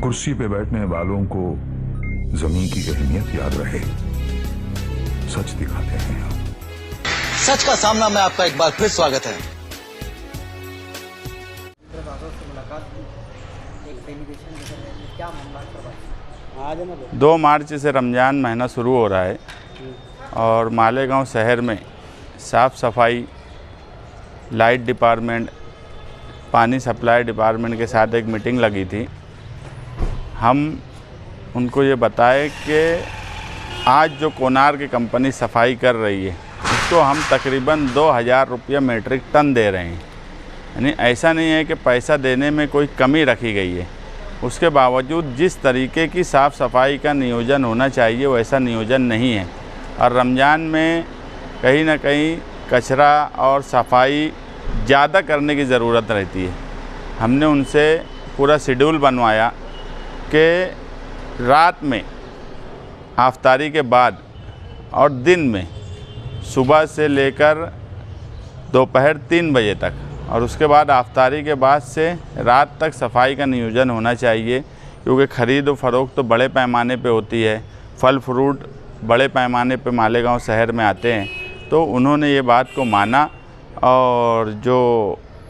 कुर्सी पे बैठने वालों को जमीन की अहमियत याद रहे। सच दिखाते हैं हम। सच का सामना में आपका एक बार फिर स्वागत है। 2 मार्च से रमज़ान महीना शुरू हो रहा है और मालेगांव शहर में साफ़ सफाई, लाइट डिपार्टमेंट, पानी सप्लाई डिपार्टमेंट के साथ एक मीटिंग लगी थी। हम उनको ये बताए कि आज जो कोनार की कंपनी सफाई कर रही है उसको हम तकरीबन 2000 रुपये मीट्रिक टन दे रहे हैं। यानी ऐसा नहीं है कि पैसा देने में कोई कमी रखी गई है, उसके बावजूद जिस तरीके की साफ़ सफाई का नियोजन होना चाहिए वैसा नियोजन नहीं है। और रमज़ान में कहीं ना कहीं कचरा और सफाई ज़्यादा करने की ज़रूरत रहती है। हमने उनसे पूरा शेड्यूल बनवाया कि रात में आफ्तारी के बाद और दिन में सुबह से लेकर दोपहर 3 बजे तक और उसके बाद आफ्तारी के बाद से रात तक सफाई का नियोजन होना चाहिए, क्योंकि ख़रीद और फ़रोख्त तो बड़े पैमाने पे होती है। फल फ्रूट बड़े पैमाने पे मालेगांव शहर में आते हैं। तो उन्होंने ये बात को माना और जो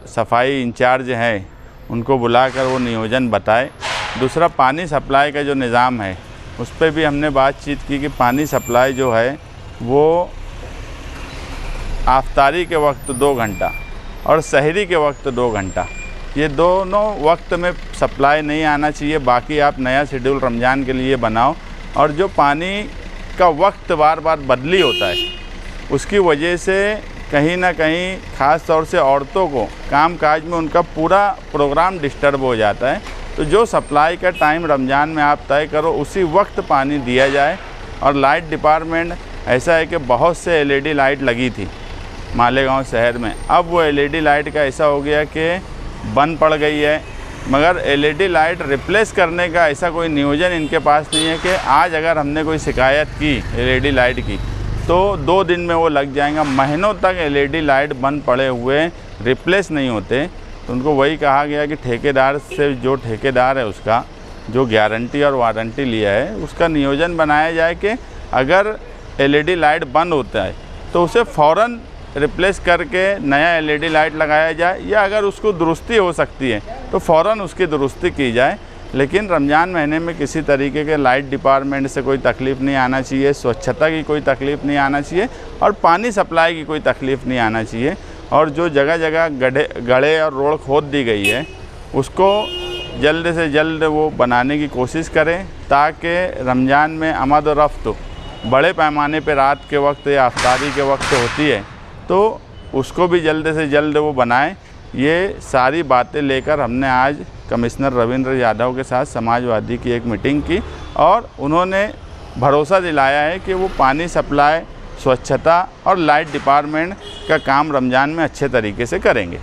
सफाई इंचार्ज हैं उनको बुलाकर वो नियोजन बताए। दूसरा, पानी सप्लाई का जो निज़ाम है उस पर भी हमने बातचीत की कि पानी सप्लाई जो है वो आफ्तारी के वक्त 2 घंटा और सहरी के वक्त 2 घंटा, ये दोनों वक्त में सप्लाई नहीं आना चाहिए। बाकी आप नया शेड्यूल रमज़ान के लिए बनाओ। और जो पानी का वक्त बार बार बदली होता है उसकी वजह से कहीं ना कहीं ख़ास तौर से औरतों को काम काज में उनका पूरा प्रोग्राम डिस्टर्ब हो जाता है। तो जो सप्लाई का टाइम रमज़ान में आप तय करो उसी वक्त पानी दिया जाए। और लाइट डिपार्टमेंट ऐसा है कि बहुत से LED लाइट लगी थी मालेगांव शहर में, अब वो LED लाइट का ऐसा हो गया कि बंद पड़ गई है। मगर LED लाइट रिप्लेस करने का ऐसा कोई नियोजन इनके पास नहीं है कि आज अगर हमने कोई शिकायत की LED लाइट की तो 2 दिन में वो लग जाएगा। महीनों तक LED लाइट बंद पड़े हुए रिप्लेस नहीं होते। तो उनको वही कहा गया कि ठेकेदार से, जो ठेकेदार है उसका जो गारंटी और वारंटी लिया है उसका नियोजन बनाया जाए कि अगर LED लाइट बंद होता है तो उसे फ़ौरन रिप्लेस करके नया LED लाइट लगाया जाए, या अगर उसको दुरुस्ती हो सकती है तो फ़ौरन उसकी दुरुस्ती की जाए। लेकिन रमज़ान महीने में किसी तरीके के लाइट डिपार्टमेंट से कोई तकलीफ़ नहीं आना चाहिए, स्वच्छता की कोई तकलीफ़ नहीं आना चाहिए और पानी सप्लाई की कोई तकलीफ़ नहीं आना चाहिए। और जो जगह जगह गड्ढे और रोड खोद दी गई है उसको जल्द से जल्द वो बनाने की कोशिश करें, ताकि रमज़ान में आमद और रफ्त बड़े पैमाने पे रात के वक्त या अफ्तारी के वक्त होती है, तो उसको भी जल्द से जल्द वो बनाएं। ये सारी बातें लेकर हमने आज कमिश्नर रविंद्र यादव के साथ समाजवादी की एक मीटिंग की और उन्होंने भरोसा दिलाया है कि वो पानी सप्लाई, स्वच्छता और लाइट डिपार्टमेंट का काम रमज़ान में अच्छे तरीके से करेंगे।